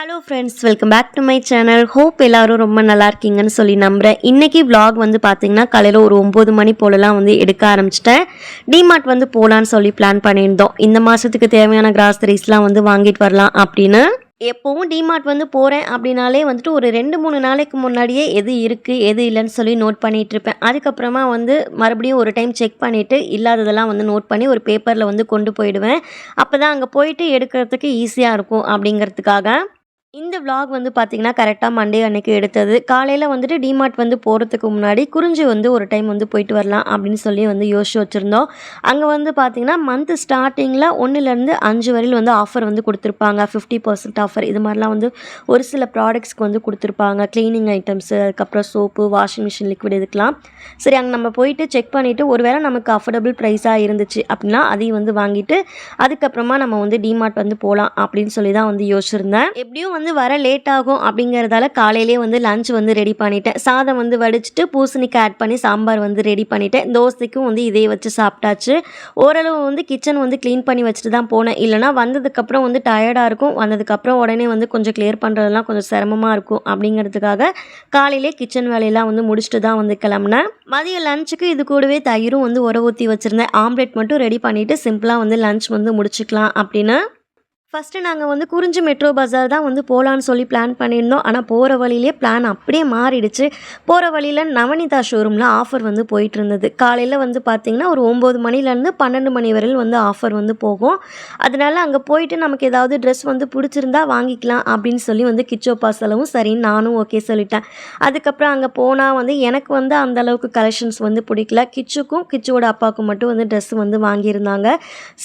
Hello friends, welcome back to my channel. Hope எல்லாரும் ரொம்ப நல்லா இருக்கீங்கன்னு சொல்லி நம்புகிறேன். இன்றைக்கி விலாக் வந்து பார்த்திங்கன்னா காலையில் ஒரு 9 மணி போலலாம் வந்து எடுக்க ஆரம்பிச்சிட்டேன். டிமார்ட் வந்து போகலான்னு சொல்லி பிளான் பண்ணியிருந்தோம். இந்த மாதத்துக்கு தேவையான கிராசரிஸ்லாம் வந்து வாங்கிட்டு வரலாம் அப்படின்னு. எப்போவும் டிமார்ட் வந்து போகிறேன் அப்படின்னாலே வந்துட்டு ஒரு 2-3 நாளைக்கு முன்னாடியே எது இருக்குது எது இல்லைன்னு சொல்லி நோட் பண்ணிகிட்ருப்பேன். அதுக்கப்புறமா வந்து மறுபடியும் ஒரு டைம் செக் பண்ணிவிட்டு இல்லாததெல்லாம் வந்து நோட் பண்ணி ஒரு பேப்பரில் வந்து கொண்டு போயிடுவேன். அப்போ தான் அங்கே போயிட்டு எடுக்கிறதுக்கு ஈஸியாக இருக்கும் அப்படிங்கிறதுக்காக. இந்த விலாக் வந்து பார்த்திங்கன்னா கரெக்டாக மண்டே அன்னைக்கு எடுத்தது. காலையில் வந்துட்டு டிமார்ட் வந்து போகிறதுக்கு முன்னாடி குறிஞ்சி வந்து ஒரு டைம் வந்து போயிட்டு வரலாம் அப்படின்னு சொல்லி வந்து யோசிச்சு வச்சுருந்தோம். அங்கே வந்து பார்த்திங்கன்னா மந்த் ஸ்டார்டிங்கில் 1லேருந்து 5 வரையில் வந்து ஆஃபர் வந்து கொடுத்துருப்பாங்க. 50% ஆஃபர் இது மாதிரிலாம் வந்து ஒரு சில ப்ராடக்ட்ஸ்க்கு வந்து கொடுத்துருப்பாங்க. க்ளீனிங் ஐட்டம்ஸு, அதுக்கப்புறம் சோப்பு, வாஷிங் மிஷின் லிக்விட் இதுக்கெலாம். சரி, அங்கே நம்ம போயிட்டு செக் பண்ணிவிட்டு ஒருவேளை நமக்கு அஃபோர்டபுள் ப்ரைஸாக இருந்துச்சு அப்படின்னா அதையும் வந்து வாங்கிட்டு அதுக்கப்புறமா நம்ம வந்து டிமார்ட் வந்து போகலாம் அப்படின்னு சொல்லி தான் வந்து யோசிச்சிருந்தேன். எப்படியும் வந்து வர லேட் ஆகும் அப்படிங்கிறதால காலையிலே வந்து லஞ்ச் வந்து ரெடி பண்ணிட்டேன். சாதம் வந்து வடிச்சிட்டு பூசணிக்காய் ஆட் பண்ணி சாம்பார் வந்து ரெடி பண்ணிட்டேன். தோசைக்கும் வந்து இதே வச்சு சாப்பிட்டாச்சு. ஓரளவு வந்து கிச்சன் வந்து க்ளீன் பண்ணி வச்சுட்டு தான் போனேன். இல்லைனா வந்ததுக்கப்புறம் வந்து டயர்டாக இருக்கும். வந்ததுக்கப்புறம் உடனே வந்து கொஞ்சம் கிளியர் பண்ணுறதுலாம் கொஞ்சம் சிரமமாக இருக்கும் அப்படிங்கிறதுக்காக காலையிலே கிச்சன் வேலையெல்லாம் வந்து முடிச்சுட்டு தான் வந்து கிளம்புனேன். மதிய லஞ்சுக்கு இது கூடவே தயிரும் வந்து உர ஊற்றி வச்சுருந்தேன். ஆம்லெட் மட்டும் ரெடி பண்ணிவிட்டு சிம்பிளாக வந்து லஞ்ச் வந்து முடிச்சுக்கலாம் அப்படின்னு. ஃபஸ்ட்டு நாங்கள் வந்து குறிஞ்சி மெட்ரோ பஸார் தான் வந்து போகலான்னு சொல்லி பிளான் பண்ணியிருந்தோம். ஆனால் போகிற வழியிலே பிளான் அப்படியே மாறிடுச்சு. போகிற வழியில் நவனிதா ஷோரூமில் ஆஃபர் வந்து போயிட்டு இருந்தது. காலையில் வந்து பார்த்திங்கன்னா ஒரு 9 மணிலேருந்து 12 மணி வரையில் வந்து ஆஃபர் வந்து போகும். அதனால அங்கே போயிட்டு நமக்கு ஏதாவது ட்ரெஸ் வந்து பிடிச்சிருந்தா வாங்கிக்கலாம் அப்படின்னு சொல்லி வந்து கிச்சோப்பா செலவும் சரின்னு நானும் ஓகே சொல்லிட்டேன். அதுக்கப்புறம் அங்கே போனால் வந்து எனக்கு வந்து அந்தளவுக்கு கலெக்ஷன்ஸ் வந்து பிடிக்கல. கிச்சுக்கும் கிச்சுவோட அப்பாவுக்கும் மட்டும் வந்து ட்ரெஸ் வந்து வாங்கியிருந்தாங்க.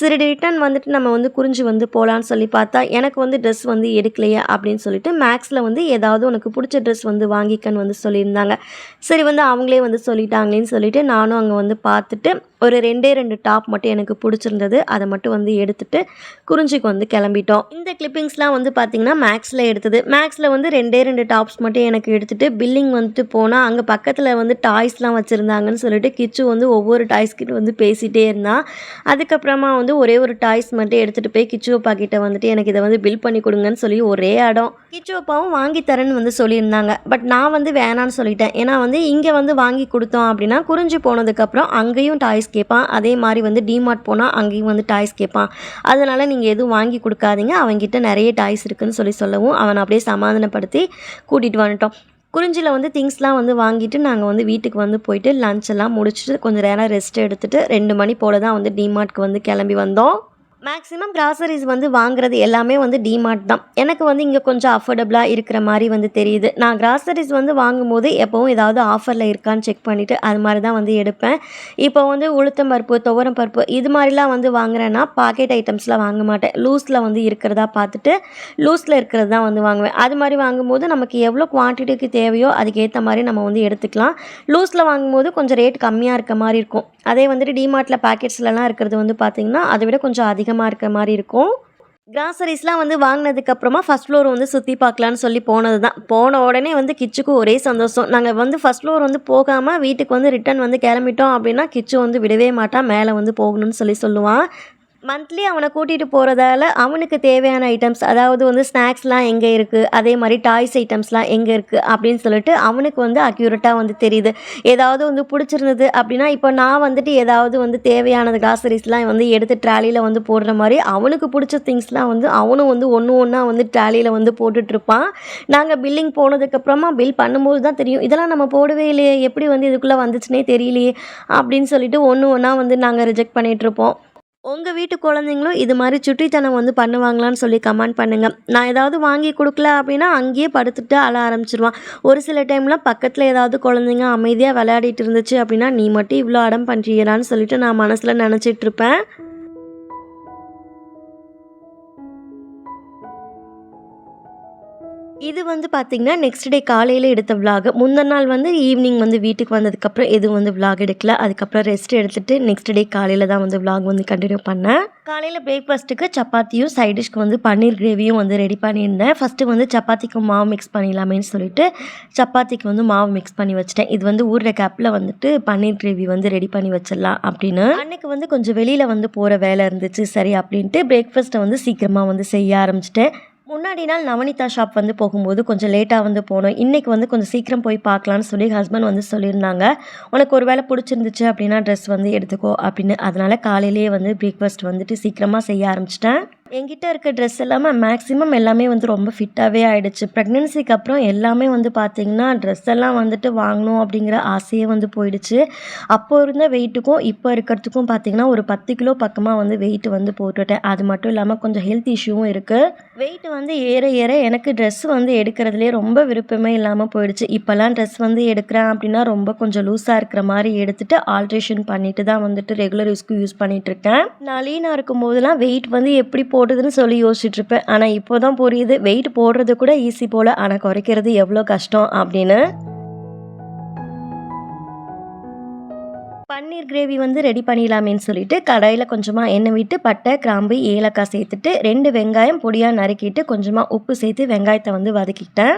சரி, ரிட்டன் வந்துட்டு நம்ம வந்து குறிஞ்சி வந்து போகலான்னு சொல்லி பார்த்தா எனக்கு வந்து ட்ரெஸ் வந்து எடுக்கலையே அப்படின்னு சொல்லிட்டு மேக்ஸில் வந்து ஏதாவது உனக்கு பிடிச்ச ட்ரெஸ் வந்து வாங்கிக்கன்னு வந்து சொல்லியிருந்தாங்க. சரி, வந்து அவங்களே வந்து சொல்லிட்டாங்களேன்னு சொல்லிட்டு நானும் அங்கே வந்து பார்த்துட்டு ஒரு 2 டாப் மட்டும் எனக்கு பிடிச்சிருந்தது. அதை மட்டும் வந்து எடுத்துகிட்டு குறிஞ்சிக்கு வந்து கிளம்பிட்டோம். இந்த கிளிப்பிங்ஸ்லாம் வந்து பார்த்திங்கன்னா மேக்ஸில் எடுத்தது. மேக்ஸில் வந்து 2 டாப்ஸ் மட்டும் எனக்கு எடுத்துகிட்டு பில்லிங் வந்துட்டு போனால் அங்கே பக்கத்தில் வந்து டாய்ஸ்லாம் வச்சுருந்தாங்கன்னு சொல்லிட்டு கிச்சு வந்து ஒவ்வொரு டாய்ஸ்கிட்ட வந்து பேசிகிட்டே இருந்தான். அதுக்கப்புறமா வந்து ஒரே ஒரு டாய்ஸ் மட்டும் எடுத்துகிட்டு போய் கிச்சுவப்பா கிட்ட வந்துட்டு எனக்கு இதை வந்து பில் பண்ணி கொடுங்கன்னு சொல்லி ஒரே இடம். கிச்சுவப்பாவும் வாங்கி தரேன்னு வந்து சொல்லியிருந்தாங்க. பட் நான் வந்து வேணான்னு சொல்லிட்டேன். ஏன்னா வந்து இங்கே வந்து வாங்கி கொடுத்தோம் அப்படின்னா குறிஞ்சி போனதுக்கப்புறம் அங்கேயும் டாய்ஸ் கேட்பான். அதே மாதிரி வந்து டிமார்ட் போனால் அங்கேயும் வந்து டாய்ஸ் கேட்பான். அதனால் நீங்கள் எதுவும் வாங்கி கொடுக்காதீங்க, அவங்ககிட்ட நிறைய டாய்ஸ் இருக்குதுன்னு சொல்லவும் அவனை அப்படியே சமாதானப்படுத்தி கூட்டிகிட்டு வந்துட்டோம். குறிஞ்சியில் வந்து திங்ஸ்லாம் வந்து வாங்கிட்டு நாங்கள் வந்து வீட்டுக்கு வந்து போயிட்டு லஞ்ச் எல்லாம் முடிச்சுட்டு கொஞ்சம் நேரம் ரெஸ்ட் எடுத்துகிட்டு 2 மணி போல் தான் வந்து டிமார்ட்க்கு வந்து கிளம்பி வந்தோம். மேக்ஸிமம் கிராசரிஸ் வந்து வாங்குறது எல்லாமே வந்து டிமார்ட் தான். எனக்கு வந்து இங்கே கொஞ்சம் அஃபோர்டபுளாக இருக்கிற மாதிரி வந்து தெரியுது. நான் கிராசரிஸ் வந்து வாங்கும்போது எப்போவும் ஏதாவது ஆஃபரில் இருக்கான்னு செக் பண்ணிவிட்டு அது மாதிரி தான் வந்து எடுப்பேன். இப்போ வந்து உளுத்தம் பருப்பு, துவரம் பருப்பு இது மாதிரிலாம் வந்து வாங்குறேன்னா பாக்கெட் ஐட்டம்ஸ்லாம் வாங்க மாட்டேன். லூஸில் வந்து இருக்கிறதா பார்த்துட்டு லூஸில் இருக்கிறது தான் வந்து வாங்குவேன். அது மாதிரி வாங்கும்போது நமக்கு எவ்வளோ குவான்டிட்டிக்கு தேவையோ அதுக்கேற்ற மாதிரி நம்ம வந்து எடுத்துக்கலாம். லூஸில் வாங்கும்போது கொஞ்சம் ரேட் கம்மியாக இருக்க மாதிரி இருக்கும். அதே வந்துட்டு டிமார்ட்டில் பேக்கெட்ஸ்லலாம் இருக்கிறது வந்து பார்த்திங்கன்னா அதை விட கொஞ்சம் அதிகமாக இருக்க மாதிரி இருக்கும். கிராசரிஸ்லாம் வந்து வாங்கினதுக்கப்புறமா ஃபஸ்ட் ஃப்ளோர் வந்து சுற்றி பார்க்கலான்னு சொல்லி போனது தான். போன உடனே வந்து கிச்சுக்கு ஒரே சந்தோஷம். நாங்கள் வந்து ஃபஸ்ட் ஃப்ளோர் வந்து போகாமல் வீட்டுக்கு வந்து ரிட்டன் வந்து கிளம்பிட்டோம் அப்படின்னா கிச்சு வந்து விடவே மாட்டான், மேலே வந்து போகணும்னு சொல்லுவான். மந்த்லி அவனை கூட்டிகிட்டு போகிறதால அவனுக்கு தேவையான ஐட்டம்ஸ், அதாவது வந்து ஸ்நாக்ஸ்லாம் எங்கே இருக்குது, அதே மாதிரி டாய்ஸ் ஐட்டம்ஸ்லாம் எங்கே இருக்குது அப்படின்னு சொல்லிட்டு அவனுக்கு வந்து அக்யூரேட்டாக வந்து தெரியுது. ஏதாவது வந்து பிடிச்சிருந்தது அப்படின்னா இப்போ நான் வந்துட்டு ஏதாவது வந்து தேவையானது கிராசரிஸ்லாம் வந்து எடுத்து ட்ராலியில் வந்து போடுற மாதிரி அவனுக்கு பிடிச்ச திங்ஸ்லாம் வந்து அவனும் வந்து ஒன்றா வந்து ட்ராலியில் வந்து போட்டுட்ருப்பான். நாங்கள் பில்லிங் போனதுக்கப்புறமா பில் பண்ணும்போது தான் தெரியும், இதெல்லாம் நம்ம போடவே இல்லையே, எப்படி வந்து இதுக்குள்ளே வந்துச்சுனே தெரியலையே அப்படின்னு சொல்லிட்டு ஒன்றா வந்து நாங்கள் ரிஜெக்ட் பண்ணிகிட்ருப்போம். உங்கள் வீட்டு குழந்தைங்களும் இது மாதிரி சுட்டித்தனம் வந்து பண்ணுவாங்களான்னு சொல்லி கமெண்ட் பண்ணுங்கள். நான் ஏதாவது வாங்கி கொடுக்கல அப்படின்னா அங்கேயே படுத்துட்டு அழ ஆரம்பிச்சிடுவான். ஒரு சில டைம்லாம் பக்கத்தில் ஏதாவது குழந்தைங்க அமைதியாக விளையாடிட்டு இருந்துச்சு அப்படின்னா நீ மட்டும் இவ்வளோ அடம் பண்ணுறீங்களான்னு சொல்லிட்டு நான் மனசில் நினச்சிட்ருப்பேன். இது வந்து பார்த்திங்கன்னா நெக்ஸ்ட் டே காலையில் எடுத்த விலாக். முந்தின நாள் வந்து ஈவினிங் வந்து வீட்டுக்கு வந்ததுக்கப்புறம் எதுவும் வந்து விலாக் எடுக்கல. அதுக்கப்புறம் ரெஸ்ட் எடுத்துகிட்டு நெக்ஸ்ட் டே காலையில் தான் வந்து விலாக் வந்து கண்டினியூ பண்ணேன். காலையில் பிரேக்ஃபாஸ்ட்டுக்கு சப்பாத்தியும் சைட் டிஷ்க்கு வந்து பன்னீர் கிரேவியும் வந்து ரெடி பண்ணியிருந்தேன். ஃபஸ்ட்டு வந்து சப்பாத்திக்கு மாவு மிக்ஸ் பண்ணிடலாமேன்னு சொல்லிட்டு சப்பாத்திக்கு வந்து மாவு மிக்ஸ் பண்ணி வச்சிட்டேன். இது வந்து ஊறுற கேப்பில் வந்துட்டு பன்னீர் கிரேவி வந்து ரெடி பண்ணி வச்சிடலாம் அப்படின்னு. அன்றைக்கு வந்து கொஞ்சம் வெளியில் வந்து போகிற வேலை இருந்துச்சு. சரி அப்படின்ட்டு பிரேக்ஃபாஸ்ட்டை வந்து சீக்கிரமாக வந்து செய்ய ஆரம்பிச்சிட்டேன். முன்னாடி நாள் நவனிதா ஷாப் வந்து போகும்போது கொஞ்சம் லேட்டாக வந்து போனோம். இன்றைக்கி வந்து கொஞ்சம் சீக்கிரம் போய் பார்க்கலான்னு சொல்லி ஹஸ்பண்ட் வந்து சொல்லியிருந்தாங்க. உனக்கு ஒரு வேளை பிடிச்சிருந்துச்சு அப்படின்னா ட்ரெஸ் வந்து எடுத்துக்கோ அப்படின்னு. அதனால் காலையிலேயே வந்து பிரேக்ஃபாஸ்ட் வந்துட்டு சீக்கிரமாக செய்ய ஆரம்பிச்சிட்டேன். என்கிட்ட இருக்க ட்ரெஸ் எல்லாமே மேக்ஸிமம் எல்லாமே வந்து ரொம்ப ஃபிட்டாகவே ஆகிடுச்சு. ப்ரெக்னென்சிக்கு அப்புறம் எல்லாமே வந்து பார்த்திங்கன்னா ட்ரெஸ் எல்லாம் வந்துட்டு வாங்கணும் அப்படிங்கிற ஆசையே வந்து போயிடுச்சு. அப்போ இருந்த வெயிட்டுக்கும் இப்போ இருக்கிறதுக்கும் பார்த்திங்கன்னா ஒரு 10 கிலோ பக்கமாக வந்து வெயிட் வந்து போட்டுட்டேன். அது மட்டும் இல்லாமல் கொஞ்சம் ஹெல்த் இஷ்யூவும் இருக்குது. வெயிட் வந்து ஏற ஏற எனக்கு ட்ரெஸ் வந்து எடுக்கிறதுலே ரொம்ப விருப்பமே இல்லாமல் போயிடுச்சு. இப்போல்லாம் ட்ரெஸ் வந்து எடுக்கிறேன் அப்படின்னா ரொம்ப கொஞ்சம் லூஸாக இருக்கிற மாதிரி எடுத்துகிட்டு ஆல்ட்ரேஷன் பண்ணிட்டு தான் வந்துட்டு ரெகுலர் யூஸ்க்கு யூஸ் பண்ணிகிட்ருக்கேன். நான் லீனாக இருக்கும் போதெல்லாம் வெயிட் வந்து எப்படி போடுதுன்னு சொல்லி யோசிச்சுட்டு இருப்பேன். ஆனால் இப்போ தான் புரியுது வெயிட் போடுறது கூட ஈஸி போல், ஆனால் குறைக்கிறது எவ்வளோ கஷ்டம் அப்படின்னு. பன்னீர் கிரேவி வந்து ரெடி பண்ணிடலாமேன்னு சொல்லிட்டு கடாயில் கொஞ்சமாக எண்ணெய் விட்டு பட்டை, கிராம்பு, ஏலக்காய் சேர்த்துட்டு 2 வெங்காயம் பொடியாக நறுக்கிட்டு கொஞ்சமாக உப்பு சேர்த்து வெங்காயத்தை வந்து வதக்கிட்டேன்.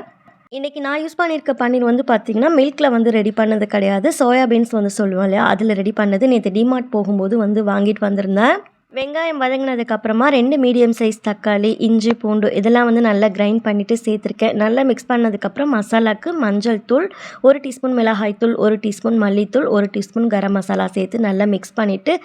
இன்றைக்கி நான் யூஸ் பண்ணியிருக்க பன்னீர் வந்து பார்த்திங்கன்னா மில்கில் வந்து ரெடி பண்ணது கிடையாது. சோயாபீன்ஸ் வந்து சொல்லுவோம் இல்லையா, அதில் ரெடி பண்ணது. நேற்று டிமார்ட் போகும்போது வந்து வாங்கிட்டு வந்திருந்தேன். வெங்காயம் வதங்கினதுக்கப்புறமா 2 மீடியம் சைஸ் தக்காளி, இஞ்சி, பூண்டு இதெல்லாம் வந்து நல்லா கிரைண்ட் பண்ணிவிட்டு சேர்த்துருக்கேன். நல்லா மிக்ஸ் பண்ணதுக்கப்புறம் மசாலாவுக்கு மஞ்சள் தூள், 1 டீஸ்பூன் மிளகாய் தூள், 1 டீஸ்பூன் மல்லித்தூள், 1 டீஸ்பூன் கரம் மசாலா சேர்த்து நல்லா மிக்ஸ் பண்ணிவிட்டு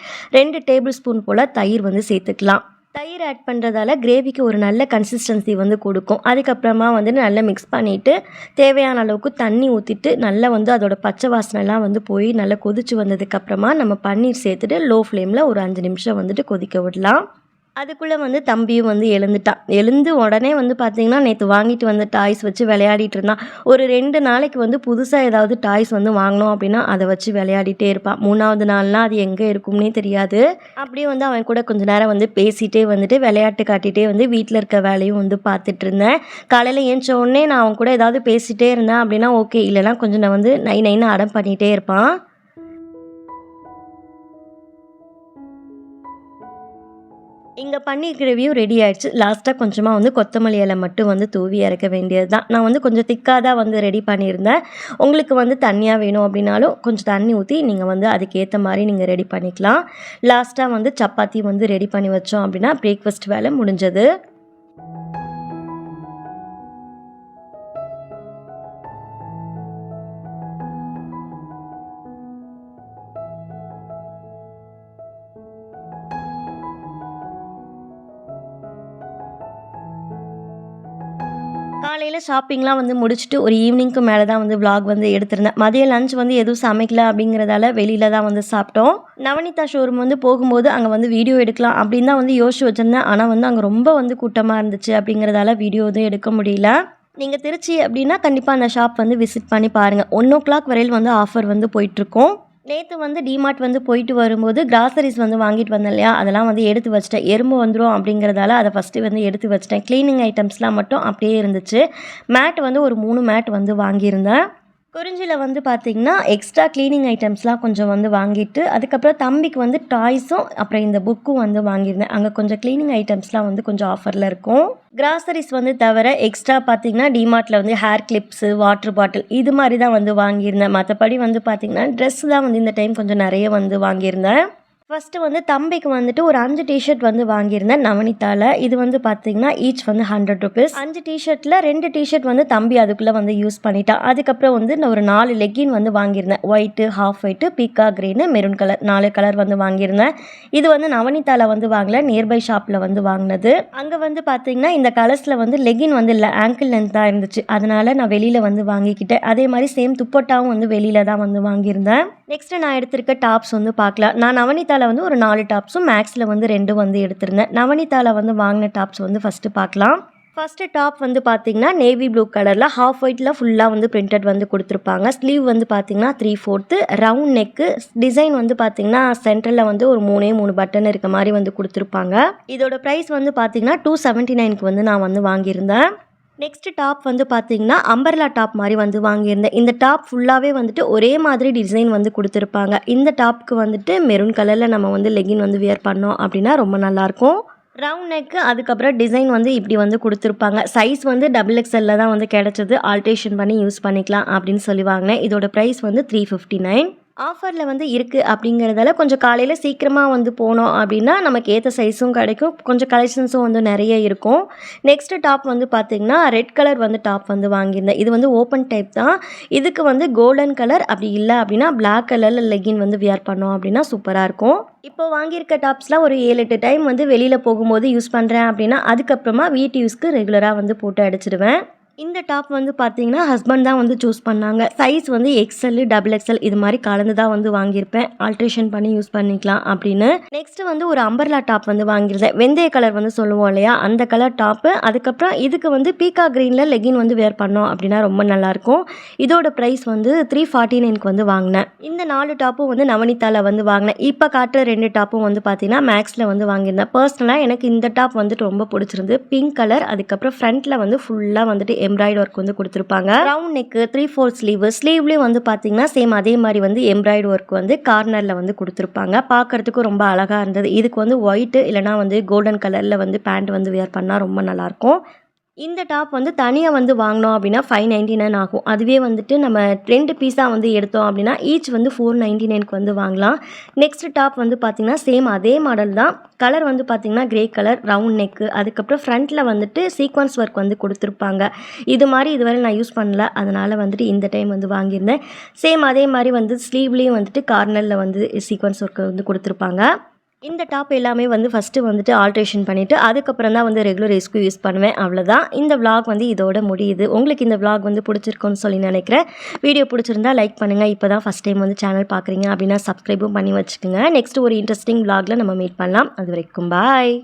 2 டேபிள் ஸ்பூன் போல் தயிர் வந்து சேர்த்துக்கலாம். தயிர் ஆட் பண்ணுறதால கிரேவிக்கு ஒரு நல்ல கன்சிஸ்டன்சி வந்து கொடுக்கும். அதுக்கப்புறமா வந்து நல்லா மிக்ஸ் பண்ணிவிட்டு தேவையான அளவுக்கு தண்ணி ஊற்றிட்டு நல்லா வந்து அதோட பச்சை வாசனைலாம் வந்து போய் நல்லா கொதிச்சு வந்ததுக்கப்புறமா நம்ம பன்னீர் சேர்த்துட்டு லோ ஃப்ளேமில் ஒரு 5 நிமிஷம் வந்துட்டு கொதிக்க விடலாம். அதுக்குள்ளே வந்து தம்பியும் வந்து எழுந்துட்டான். எழுந்து உடனே வந்து பார்த்திங்கன்னா நேற்று வாங்கிட்டு வந்த டாய்ஸ் வச்சு விளையாடிட்டு இருந்தான். ஒரு 2 நாளைக்கு வந்து புதுசாக ஏதாவது டாய்ஸ் வந்து வாங்கினோம் அப்படின்னா அதை வச்சு விளையாடிட்டே இருப்பான். 3ஆவது நாள்லாம் அது எங்கே இருக்கும்னே தெரியாது. அப்படியே வந்து அவன் கூட கொஞ்சம் நேரம் வந்து பேசிகிட்டே வந்துட்டு விளையாட்டு காட்டிகிட்டே வந்து வீட்டில் இருக்க வேலையும் வந்து பார்த்துட்டு இருந்தேன். காலையில் ஏஞ்ச உடனே நான் அவன் கூட ஏதாவது பேசிகிட்டே இருந்தேன் அப்படின்னா ஓகே, இல்லைனா கொஞ்சம் நான் வந்து நைன்னு அடம் பண்ணிகிட்டே இருப்பான். இங்கே பன்னீர் கிரேவியும் ரெடி ஆகிடுச்சு. லாஸ்ட்டாக கொஞ்சமாக வந்து கொத்தமல்லி இலை மட்டும் வந்து தூவி இறக்க வேண்டியது தான். நான் வந்து கொஞ்சம் திக்காக தான் வந்து ரெடி பண்ணியிருந்தேன். உங்களுக்கு வந்து தண்ணியாக வேணும் அப்படின்னாலும் கொஞ்சம் தண்ணி ஊற்றி நீங்கள் வந்து அதுக்கேற்ற மாதிரி நீங்கள் ரெடி பண்ணிக்கலாம். லாஸ்ட்டாக வந்து சப்பாத்தி வந்து ரெடி பண்ணி வச்சோம் அப்படின்னா பிரேக்ஃபாஸ்ட் வேலை முடிஞ்சது. காலையில் ஷாப்பிங்லாம் வந்து முடிச்சுட்டு ஒரு ஈவினிங்க்கு மேலே தான் வந்து vlog வந்து எடுத்திருந்தேன். மதியம் லஞ்ச் வந்து எதுவும் சமைக்கல அப்படிங்கிறதால வெளியில் தான் வந்து சாப்பிட்டோம். நவனிதா ஷோரூம் வந்து போகும்போது அங்கே வந்து வீடியோ எடுக்கலாம் அப்படின்னு தான் வந்து யோசிச்சு வச்சுருந்தேன். ஆனால் வந்து அங்கே ரொம்ப வந்து கூட்டமாக இருந்துச்சு அப்படிங்கிறதால வீடியோ எதுவும் எடுக்க முடியல. நீங்கள் திருச்சி அப்படின்னா கண்டிப்பாக அந்த ஷாப் வந்து விசிட் பண்ணி பாருங்கள். 1 o'clock வரையில் வந்து ஆஃபர் வந்து போயிட்டுருக்கோம். நேற்று வந்து டிமார்ட் வந்து போயிட்டு வரும்போது கிராசரிஸ் வந்து வாங்கிட்டு வந்தேன் இல்லையா, அதெல்லாம் வந்து எடுத்து வச்சிட்டேன். எறும்பு வந்துடும் அப்படிங்கிறதால அதை ஃபஸ்ட்டு வந்து எடுத்து வச்சிட்டேன். க்ளீனிங் ஐட்டம்ஸ்லாம் மட்டும் அப்படியே இருந்துச்சு. மேட் வந்து ஒரு 3 மேட் வந்து வாங்கியிருந்தேன். குறிஞ்சியில் வந்து பார்த்திங்கன்னா எக்ஸ்ட்ரா க்ளீனிங் ஐட்டம்ஸ்லாம் கொஞ்சம் வந்து வாங்கிட்டு அதுக்கப்புறம் தம்பிக்கு வந்து டாய்ஸும் அப்புறம் இந்த புக்கும் வந்து வாங்கியிருந்தேன். அங்கே கொஞ்சம் க்ளீனிங் ஐட்டம்ஸ்லாம் வந்து கொஞ்சம் ஆஃபரில் இருக்கும். கிராசரிஸ் வந்து தவிர எக்ஸ்ட்ரா பார்த்திங்கன்னா டிமார்ட்டில் வந்து ஹேர் கிளிப்ஸு, வாட்டர் பாட்டில் இது மாதிரி தான் வந்து வாங்கியிருந்தேன். மற்றபடி வந்து பார்த்திங்கன்னா ட்ரெஸ் தான் வந்து இந்த டைம் கொஞ்சம் நிறைய வந்து வாங்கியிருந்தேன். ஃபஸ்ட்டு வந்து தம்பிக்கு வந்துட்டு ஒரு 5 டிஷர்ட் வந்து வாங்கியிருந்தேன் நவனிதாவில். இது வந்து பார்த்திங்கன்னா ஈச் வந்து 100 rupees. 5 டிஷர்ட்டில் 2 டிஷர்ட் வந்து தம்பி அதுக்குள்ளே வந்து யூஸ் பண்ணிட்டான். அதுக்கப்புறம் வந்து நான் ஒரு 4 லெக்கின் வந்து வாங்கியிருந்தேன். ஒயிட்டு, ஹாஃப் ஒயிட்டு, பீக்கா க்ரீனு, மெரூன் கலர் 4 கலர் வந்து வாங்கியிருந்தேன். இது வந்து நவனிதாவில் வந்து வாங்கல, நியர்பை ஷாப்பில் வந்து வாங்கினது. அங்கே வந்து பார்த்திங்கன்னா இந்த கலர்ஸில் வந்து லெகின் வந்து இல்லை, ஆங்கிள் லென்த் தான் இருந்துச்சு. அதனால் நான் வெளியில் வந்து வாங்கிக்கிட்டேன். அதே மாதிரி சேம் துப்பட்டாவும் வந்து வெளியில் தான் வந்து வாங்கியிருந்தேன். நெக்ஸ்ட்டு நான் எடுத்திருக்க டாப்ஸ் வந்து பார்க்கலாம். நான் நவனிதாவில் வந்து ஒரு 4 டாப்ஸும் மேக்ஸில் வந்து 2 வந்து எடுத்திருந்தேன். நவனிதாவில் வந்து வாங்கின டாப்ஸ் வந்து ஃபஸ்ட்டு பார்க்கலாம். ஃபஸ்ட்டு டாப் வந்து பார்த்திங்கன்னா நேவி ப்ளூ கலரில் ஹாஃப் ஒயிட்டில் ஃபுல்லாக வந்து பிரிண்டட் வந்து கொடுத்துருப்பாங்க. ஸ்லீவ் வந்து பார்த்திங்கன்னா 3/4 ரவுண்ட் நெக்கு. டிசைன் வந்து பார்த்திங்கன்னா சென்டரில் வந்து ஒரு 3 பட்டன் இருக்க மாதிரி வந்து கொடுத்துருப்பாங்க. இதோட ப்ரைஸ் வந்து பார்த்திங்கன்னா 279க்கு வந்து நான் வந்து வாங்கியிருந்தேன். நெக்ஸ்ட்டு டாப் வந்து பார்த்திங்கன்னா அம்பர்லா டாப் மாதிரி வந்து வாங்கியிருந்தேன். இந்த டாப் ஃபுல்லாகவே வந்துட்டு ஒரே மாதிரி டிசைன் வந்து கொடுத்துருப்பாங்க. இந்த டாப்புக்கு வந்துட்டு மெரூன் கலரில் நம்ம வந்து லெகின் வந்து வியர் பண்ணோம் அப்படின்னா ரொம்ப நல்லாயிருக்கும். ரவுண்ட் நெக்கு, அதுக்கப்புறம் டிசைன் வந்து இப்படி வந்து கொடுத்துருப்பாங்க. சைஸ் வந்து XXL தான் வந்து கிடச்சிது. ஆல்ட்ரேஷன் பண்ணி யூஸ் பண்ணிக்கலாம் அப்படின்னு சொல்லி வாங்கினேன். இதோட ப்ரைஸ் வந்து 359. ஆஃபரில் வந்து இருக்குது அப்படிங்கிறதால கொஞ்சம் காலையில் சீக்கிரமாக வந்து போனோம் அப்படின்னா நமக்கு ஏற்ற சைஸும் கிடைக்கும், கொஞ்சம் கலெக்ஷன்ஸும் வந்து நிறைய இருக்கும். நெக்ஸ்ட்டு டாப் வந்து பார்த்திங்கன்னா ரெட் கலர் வந்து டாப் வந்து வாங்கியிருந்தேன். இது வந்து ஓப்பன் டைப் தான். இதுக்கு வந்து கோல்டன் கலர் அப்படி இல்லை அப்படின்னா பிளாக் கலரில் லெகின் வந்து வியர் பண்ணோம் அப்படின்னா சூப்பராக இருக்கும். இப்போ வாங்கியிருக்க டாப்ஸ்லாம் ஒரு 7-8 டைம் வந்து வெளியில் போகும்போது யூஸ் பண்ணுறேன் அப்படின்னா அதுக்கப்புறமா வீட்டு யூஸ்க்கு ரெகுலராக வந்து போட்டு அடிச்சிடுவேன். இந்த டாப் வந்து பார்த்தீங்கன்னா ஹஸ்பண்ட் தான் வந்து சூஸ் பண்ணாங்க. சைஸ் வந்து எக்ஸ்எல், டபுள் எக்ஸ்எல் இது மாதிரி கலந்து தான் வந்து வாங்கியிருப்பேன். ஆல்ட்ரேஷன் பண்ணி யூஸ் பண்ணிக்கலாம் அப்படின்னு. நெக்ஸ்ட்டு வந்து ஒரு அம்பர்லா டாப் வந்து வாங்கியிருந்தேன். வெந்தய கலர் வந்து சொல்லுவோம் இல்லையா, அந்த கலர் டாப்பு. அதுக்கப்புறம் இதுக்கு வந்து பீக்கா க்ரீனில் லெகின் வந்து வேர் பண்ணோம் அப்படின்னா ரொம்ப நல்லாயிருக்கும். இதோட ப்ரைஸ் வந்து 349க்கு வந்து வாங்கினேன். இந்த 4 டாப்பும் வந்து நவனிதாவில் வந்து வாங்கினேன். இப்போ காட்டுற 2 டாப்பும் வந்து பார்த்தீங்கன்னா மேக்ஸில் வந்து வாங்கியிருந்தேன். பர்சனலாக எனக்கு இந்த டாப் வந்துட்டு ரொம்ப பிடிச்சிருந்து. பிங்க் கலர், அதுக்கப்புறம் ஃப்ரண்ட்டில் வந்து ஃபுல்லாக வந்துட்டு எம்ப்ராய்டு ஒர்க் வந்து கொடுத்துருப்பாங்க. ரவுண்ட் நெக்கு, 3/4 ஸ்லீவ்லேயும் வந்து பார்த்தீங்கன்னா சேம் அதே மாதிரி வந்து எம்ப்ராய்டு ஒர்க் வந்து கார்னரில் வந்து கொடுத்துருப்பாங்க. பார்க்கறதுக்கும் ரொம்ப அழகாக இருந்தது. இதுக்கு வந்து ஒயிட்டு இல்லைனா வந்து கோல்டன் கலரில் வந்து பேண்ட் வந்து வியர் பண்ணால் ரொம்ப நல்லாயிருக்கும். இந்த டாப் வந்து தனியாக வந்து வாங்கினோம் அப்படின்னா 599 ஆகும். அதுவே வந்துட்டு நம்ம 2 பீஸாக வந்து எடுத்தோம் அப்படின்னா ஈச் வந்து 499க்கு வந்து வாங்கலாம். நெக்ஸ்ட் டாப் வந்து பார்த்திங்கன்னா சேம் அதே மாடல் தான். கலர் வந்து பார்த்திங்கன்னா கிரே கலர், ரவுண்ட் நெக்கு, அதுக்கப்புறம் ஃப்ரண்ட்டில் வந்துட்டு சீக்வன்ஸ் ஒர்க் வந்து கொடுத்துருப்பாங்க. இது மாதிரி இதுவரை நான் யூஸ் பண்ணல, அதனால் வந்துட்டு இந்த டைம் வந்து வாங்கியிருந்தேன். சேம் அதே மாதிரி வந்து ஸ்லீவ்லேயும் வந்துட்டு கார்னரில் வந்து சீக்வன்ஸ் ஒர்க் வந்து கொடுத்துருப்பாங்க. இந்த டாப் எல்லாமே வந்து ஃபஸ்ட்டு வந்துட்டு ஆல்ட்ரேஷன் பண்ணிவிட்டு அதுக்கப்புறம் தான் வந்து ரெகுலர் யூஸ்க்கு யூஸ் பண்ணுவேன். அவ்வளோதான். இந்த விலாக் வந்து இதோட முடியுது. உங்களுக்கு இந்த விலாக் வந்து பிடிச்சிருக்குன்னு சொல்லி நினைக்கிறேன். வீடியோ பிடிச்சிருந்தா லைக் பண்ணுங்கள். இப்போ தான் ஃபஸ்ட் டைம் வந்து சேனல் பார்க்குறீங்க அப்படின்னா சப்ஸ்கிரைபும் பண்ணி வச்சுக்கோங்க. நெக்ஸ்ட் ஒரு இன்ட்ரெஸ்டிங் விலாகில் நம்ம மீட் பண்ணலாம். அது வரைக்கும் பாய்.